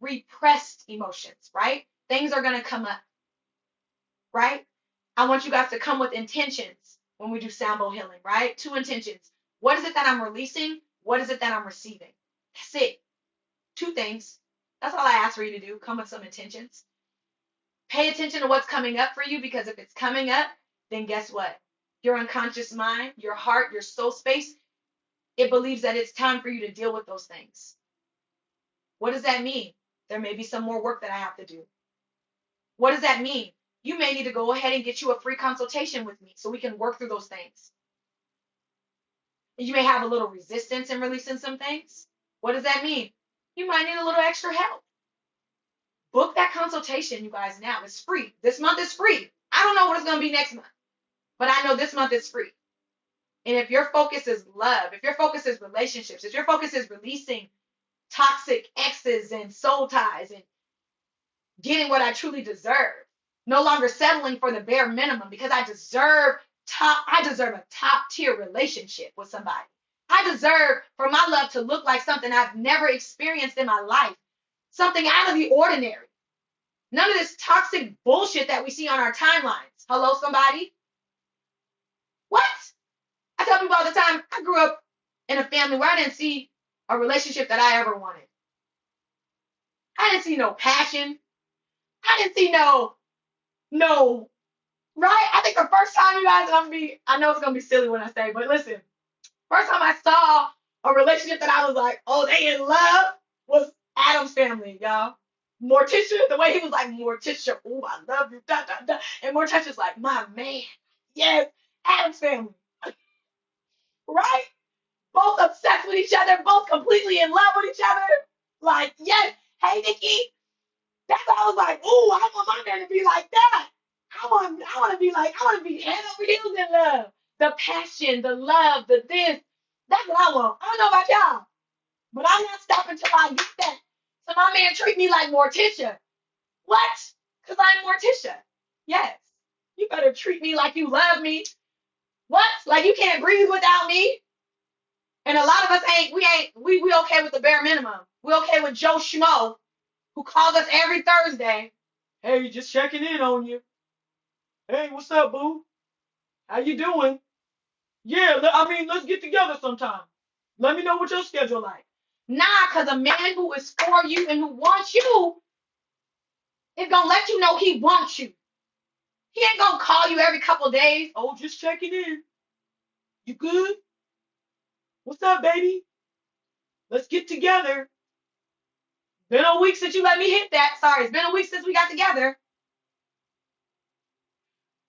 Repressed emotions, right? Things are going to come up, right? I want you guys to come with intentions when we do sound bowl healing, right? 2 intentions. What is it that I'm releasing? What is it that I'm receiving? That's it. 2 things. That's all I ask for you to do. Come with some intentions. Pay attention to what's coming up for you, because if it's coming up, then guess what? Your unconscious mind, your heart, your soul space, it believes that it's time for you to deal with those things. What does that mean? There may be some more work that I have to do. What does that mean? You may need to go ahead and get you a free consultation with me so we can work through those things. You may have a little resistance in releasing some things. What does that mean? You might need a little extra help. Book that consultation, you guys, now. It's free. This month is free. I don't know what it's going to be next month, but I know this month is free. And if your focus is love, if your focus is relationships, if your focus is releasing toxic exes and soul ties and getting what I truly deserve, no longer settling for the bare minimum, because I deserve a top tier relationship with somebody. I deserve for my love to look like something I've never experienced in my life, something out of the ordinary. None of this toxic bullshit that we see on our timelines. Hello, somebody? What? I tell people all the time, I grew up in a family where I didn't see a relationship that I ever wanted. I didn't see no passion. I didn't see no, right? I think the first time, you guys, I know it's going to be silly when I say, but listen, first time I saw a relationship that I was like, oh, they in love, was Adam's family, y'all. Morticia, the way he was like, Morticia, oh, I love you, da, da, da. And Morticia's like, my man, yes, Adam's family. Right? Both obsessed with each other, both completely in love with each other. Like, yes, hey, Nikki. That's why I was like, ooh, I want my man to be like that. I want to be head over heels in love. The passion, the love, the this. That's what I want. I don't know about y'all, but I'm not stopping till I get that. So my man treat me like Morticia. What? Because I'm Morticia. Yes. You better treat me like you love me. What? Like you can't breathe without me? And a lot of us we okay with the bare minimum. We okay with Joe Schmo, who calls us every Thursday. Hey, just checking in on you. Hey, what's up, boo? How you doing? Yeah, let's get together sometime. Let me know what your schedule like. Nah, because a man who is for you and who wants you is going to let you know he wants you. He ain't going to call you every couple days. Oh, just checking in. You good? What's up, baby? Let's get together. Been a week since you let me hit that. Sorry, it's been a week since we got together.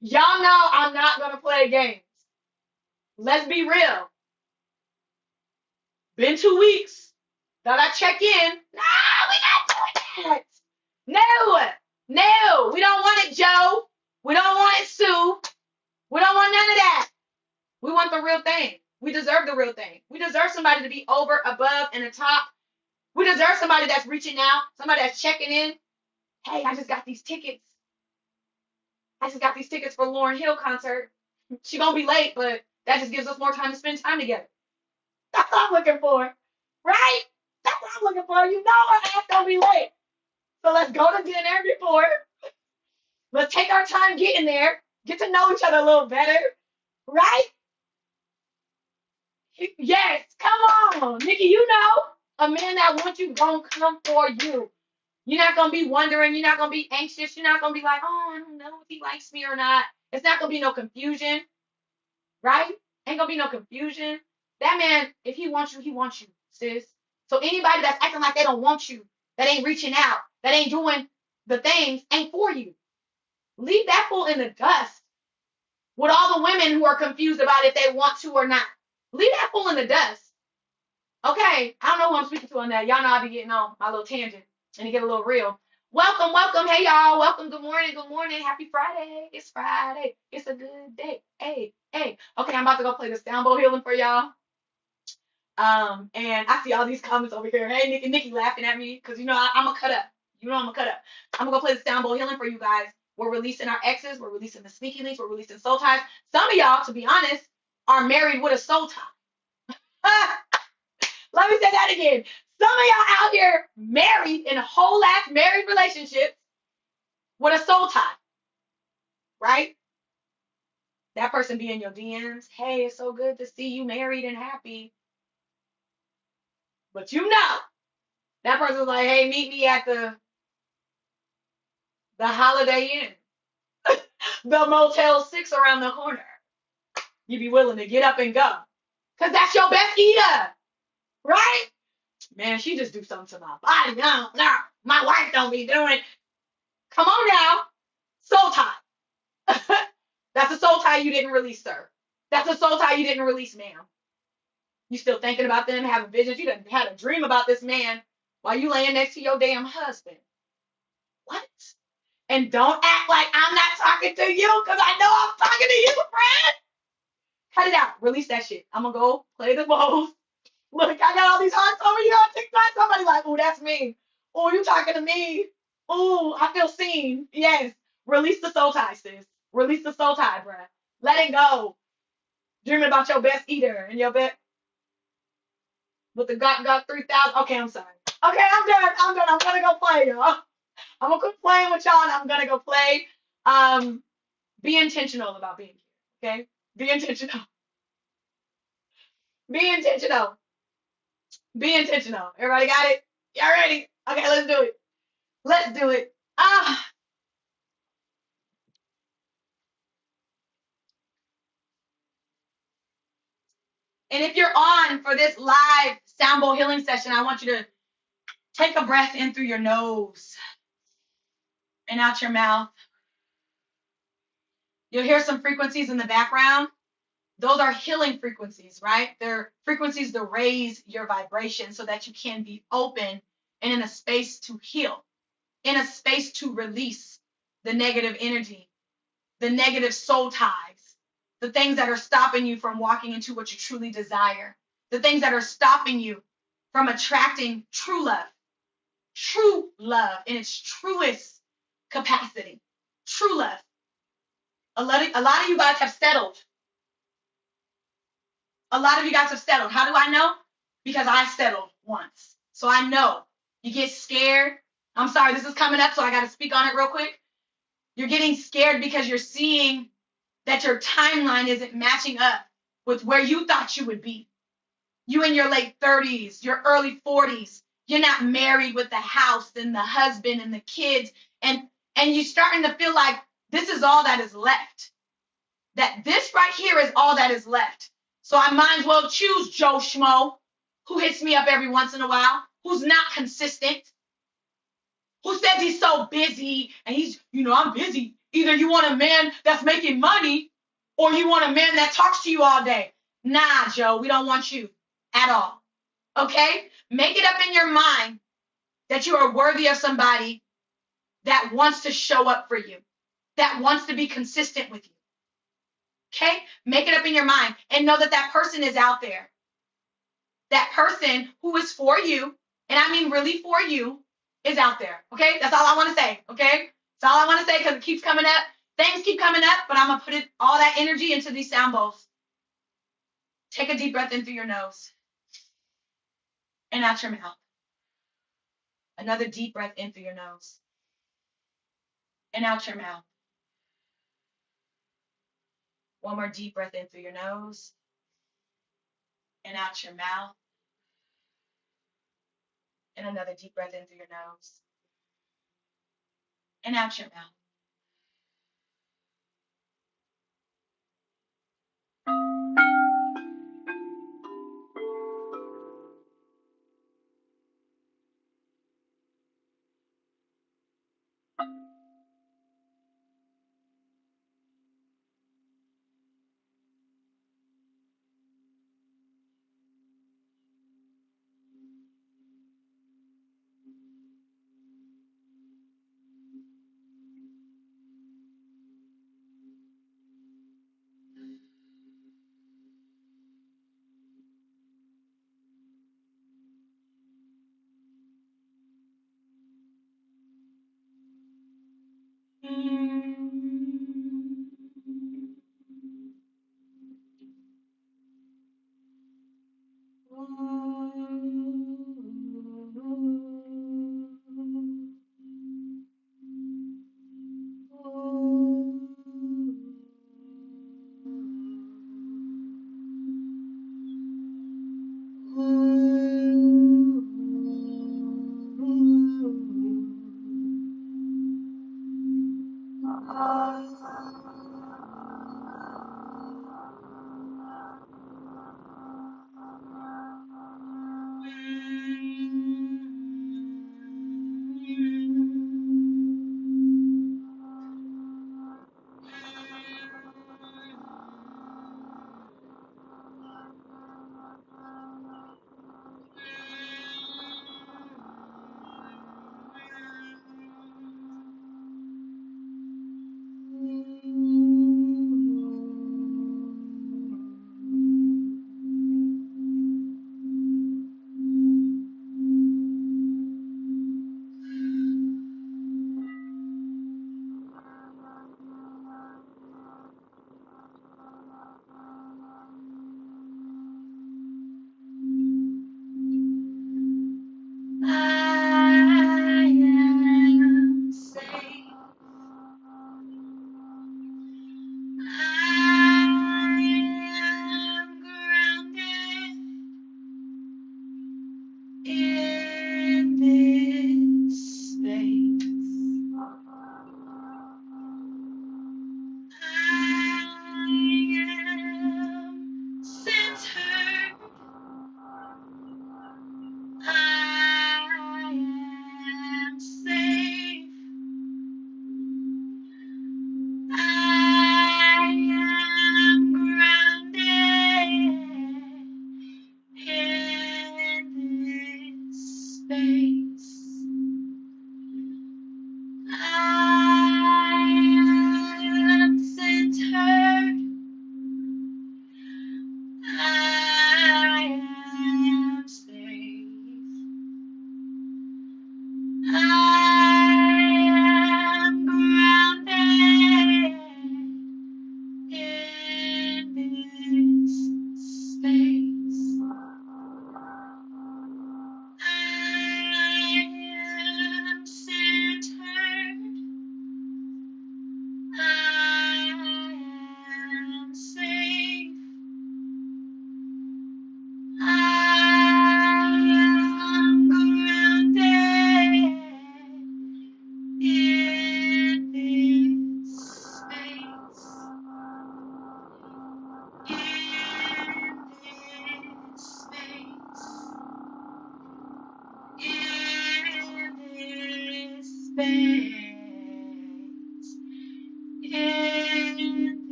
Y'all know I'm not going to play games. Let's be real. Been 2 weeks. Thought I'd check in. Nah, we not doing that. No, we don't want it, Joe. We don't want it, Sue. We don't want none of that. We want the real thing. We deserve the real thing. We deserve somebody to be over, above, and the top. We deserve somebody that's reaching out, somebody that's checking in. Hey, I just got these tickets. For Lauryn Hill concert. She gonna be late, but that just gives us more time to spend time together. That's what I'm looking for, right? That's what I'm looking for. You know our ass gonna be late. So let's go to dinner before. Let's take our time getting there. Get to know each other a little better, right? Yes, come on. Nikki, you know, a man that wants you gonna come for you. You're not going to be wondering. You're not going to be anxious. You're not going to be like, oh, I don't know if he likes me or not. It's not going to be no confusion, right? Ain't going to be no confusion. That man, if he wants you, he wants you, sis. So anybody that's acting like they don't want you, that ain't reaching out, that ain't doing the things, ain't for you. Leave that fool in the dust with all the women who are confused about if they want to or not. Leave that fool in the dust. Okay, I don't know who I'm speaking to on that. Y'all know I be getting on my little tangent and to get a little real. Welcome, welcome. Hey, y'all. Welcome. Good morning. Good morning. Happy Friday. It's Friday. It's a good day. Hey, hey. Okay, I'm about to go play the sound bowl healing for y'all. And I see all these comments over here. Hey, Nikki laughing at me because I'm gonna cut up. I'm gonna cut up. I'm gonna go play the sound bowl healing for you guys. We're releasing our exes. We're releasing the sneaky links. We're releasing soul ties. Some of y'all, to be honest, are married with a soul tie. Let me say that again. Some of y'all out here married in whole ass married relationships with a soul tie, right? That person be in your DMs. Hey, it's so good to see you married and happy. But that person's like, hey, meet me at the Holiday Inn, the Motel 6 around the corner. You be willing to get up and go. Because that's your best eater, right? Man, she just do something to my body. No, my wife don't be doing. Come on now. Soul tie. That's a soul tie you didn't release, sir. That's a soul tie you didn't release, ma'am. You still thinking about them, having visions. You done had a dream about this man while you laying next to your damn husband. What? And don't act like I'm not talking to you because I know I'm talking to you, friend. Cut it out. Release that shit. I'm going to go play the bowls. Look, I got all these hearts over here on TikTok. Somebody like, oh, that's me. Oh, you talking to me. Oh, I feel seen. Yes. Release the soul tie, sis. Release the soul tie, bruh. Let it go. Dreaming about your best eater and your best with the got 3,000. Okay, I'm sorry. Okay, I'm done. I'm gonna go play, y'all. I'm gonna quit playing with y'all and I'm gonna go play. Be intentional about being here. Okay? Be intentional. Be intentional. Be intentional. Everybody got it? Y'all ready? Okay, let's do it. Let's do it. And if you're on for this live sound bowl healing session, I want you to take a breath in through your nose and out your mouth. You'll hear some frequencies in the background. Those are healing frequencies, right? They're frequencies to raise your vibration so that you can be open and in a space to heal, in a space to release the negative energy, the negative soul ties, the things that are stopping you from walking into what you truly desire, the things that are stopping you from attracting true love in its truest capacity, true love. A lot of you guys have settled. A lot of you guys have settled. How do I know? Because I settled once. So I know. You get scared. I'm sorry, this is coming up, so I got to speak on it real quick. You're getting scared because you're seeing that your timeline isn't matching up with where you thought you would be. You in your late 30s, your early 40s. You're not married with the house and the husband and the kids. And you're starting to feel like this is all that is left. That this right here is all that is left. So I might as well choose Joe Schmo, who hits me up every once in a while, who's not consistent, who says he's so busy and he's, I'm busy. Either you want a man that's making money or you want a man that talks to you all day. Nah, Joe, we don't want you at all. Okay? Make it up in your mind that you are worthy of somebody that wants to show up for you, that wants to be consistent with you. Okay? Make it up in your mind and know that that person is out there. That person who is for you, and I mean really for you, is out there. Okay? That's all I want to say. Okay? That's all I want to say because it keeps coming up. Things keep coming up, but I'm going to put all that energy into these sound bowls. Take a deep breath in through your nose and out your mouth. Another deep breath in through your nose and out your mouth. One more deep breath in through your nose and out your mouth. And another deep breath in through your nose and out your mouth.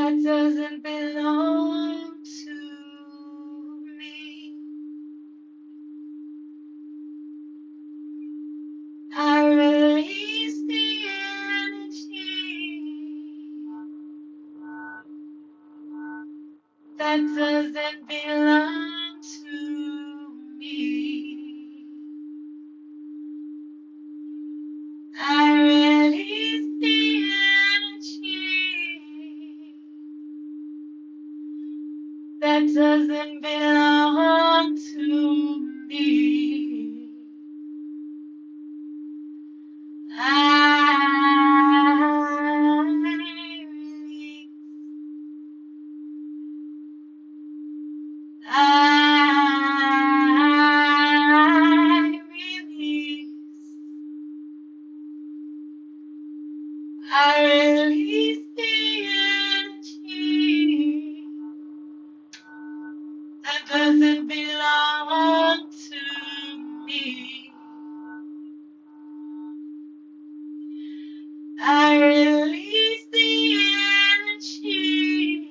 that doesn't belong to me. I release the energy that doesn't belong to me. I release the energy that doesn't belong to me. I release. I release. I release the energy that doesn't belong to me. I release the energy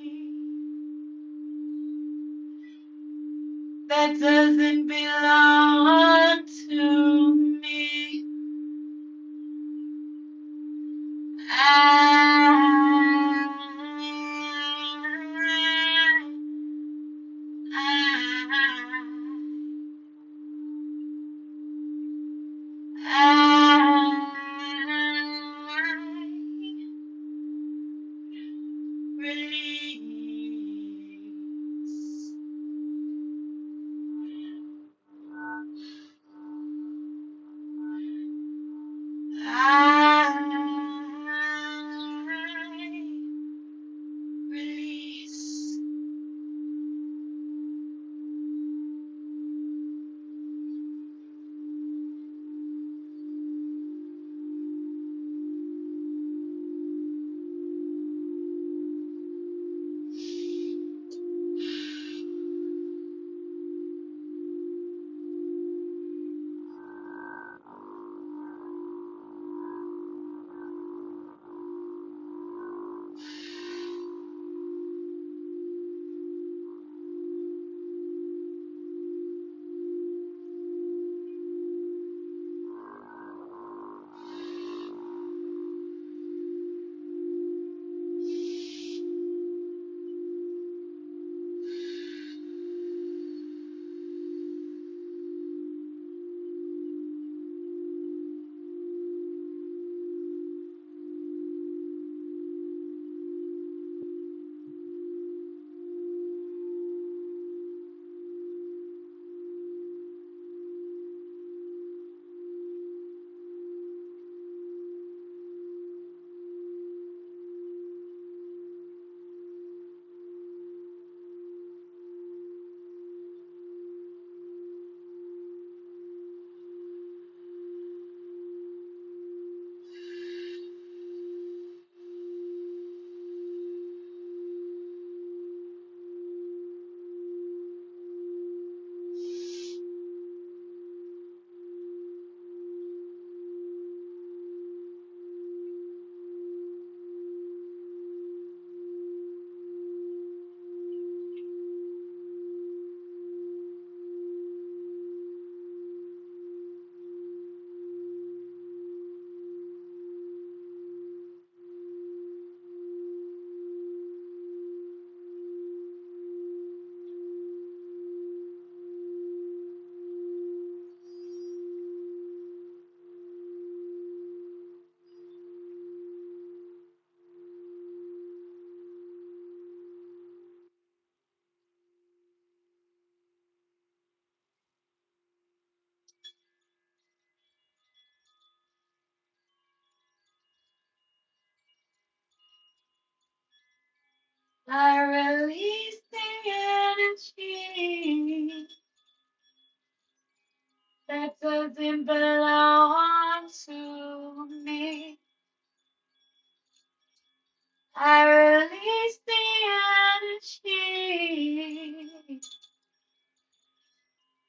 that doesn't belong to me. Release. Release. I release the energy that doesn't belong to me. I release the energy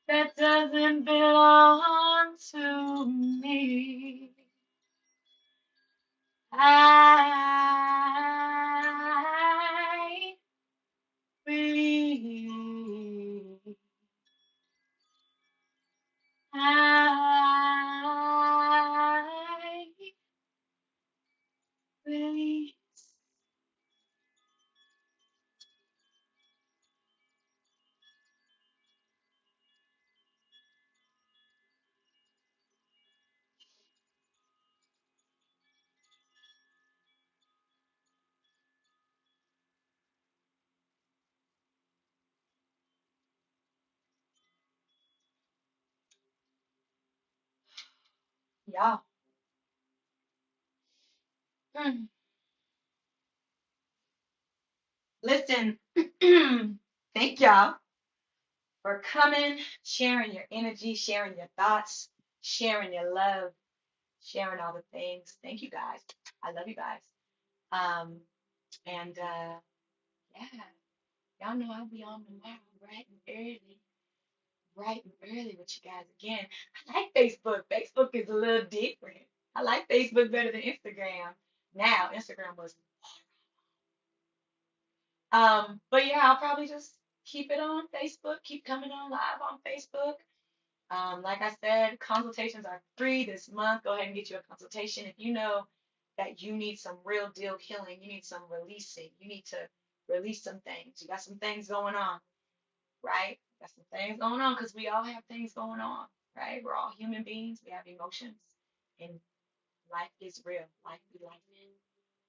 that doesn't belong to me. I Y'all. Mm. Listen, thank y'all for coming, sharing your energy, sharing your thoughts, sharing your love, sharing all the things. Thank you guys. I love you guys. Um, and yeah, y'all know I'll be on tomorrow bright and early with you guys again. I like Facebook. Facebook is a little different. I like Facebook better than Instagram. Now, Instagram was but yeah, I'll probably just keep it on Facebook, keep coming on live on Facebook. Like I said, consultations are free this month. Go ahead and get you a consultation. If you know that you need some real deal healing, you need some releasing, you need to release some things. You got some things going on, right? Got some things going on because we all have things going on, right? We're all human beings. We have emotions, and life is real. Life be life.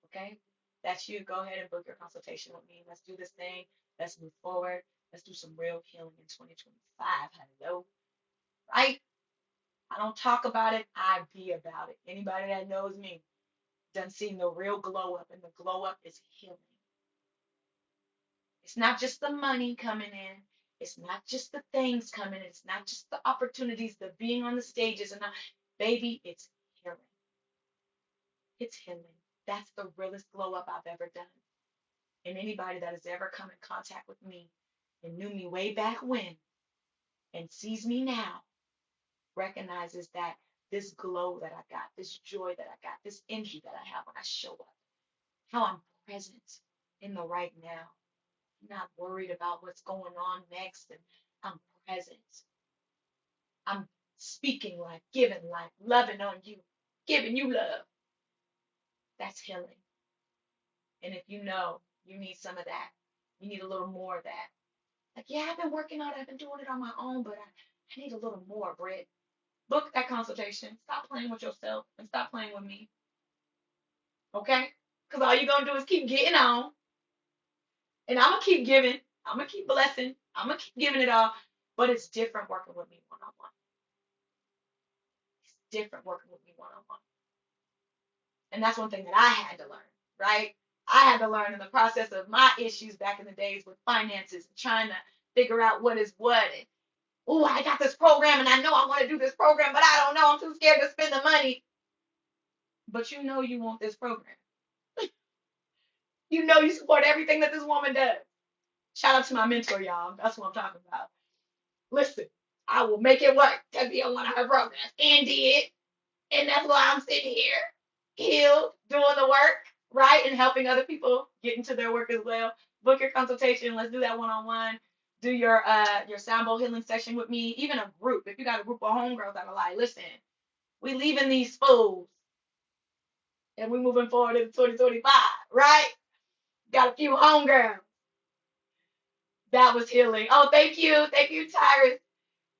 Okay? That's you. Go ahead and book your consultation with me. Let's do this thing. Let's move forward. Let's do some real healing in 2025. Hello. Right? I don't talk about it. I be about it. Anybody that knows me done seen the real glow up, and the glow up is healing. It's not just the money coming in. It's not just the things coming in. It's not just the opportunities, the being on the stages, and baby, it's healing. It's healing. That's the realest glow up I've ever done. And anybody that has ever come in contact with me and knew me way back when and sees me now recognizes that this glow that I got, this joy that I got, this energy that I have when I show up, how I'm present in the right now. I'm not worried about what's going on next, and I'm present. I'm speaking life, giving life, loving on you, giving you love. That's healing. And if you know you need some of that, you need a little more of that. Like, yeah, I've been working on it, I've been doing it on my own, but I need a little more, Britt. Book that consultation. Stop playing with yourself and stop playing with me. Okay? Because all you're going to do is keep getting on. And I'm going to keep giving. I'm going to keep blessing. I'm going to keep giving it all. But it's different working with me one on one. It's different working with me one on one. And that's one thing that I had to learn, right? I had to learn in the process of my issues back in the days with finances and trying to figure out what is what. And, oh, I got this program and I know I want to do this program, but I don't know. I'm too scared to spend the money. But you know you want this program. You know you support everything that this woman does. Shout out to my mentor, y'all. That's what I'm talking about. Listen, I will make it work to be on one of her programs. And did. And that's why I'm sitting here, healed, doing the work, right? And helping other people get into their work as well. Book your consultation. Let's do that one-on-one. Do your sound bowl healing session with me. Even a group. If you got a group of homegirls that are like, listen, we leaving these fools and we moving forward in 2025, right? Got a few homegirls. That was healing. Oh, thank you. Thank you, Tyrus.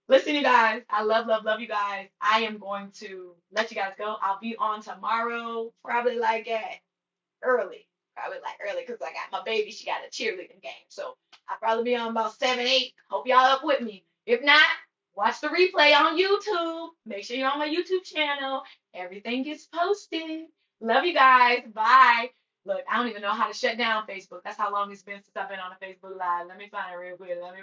Listen, you guys, I love, love, love you guys. I am going to let you guys go. I'll be on tomorrow, probably like at early. Probably like early because I got my baby. She got a cheerleading game. So I'll probably be on about 7, 8. Hope y'all up with me. If not, watch the replay on YouTube. Make sure you're on my YouTube channel. Everything gets posted. Love you guys. Bye. Look, I don't even know how to shut down Facebook. That's how long it's been since I've been on a Facebook Live. Let me find it real quick. Let me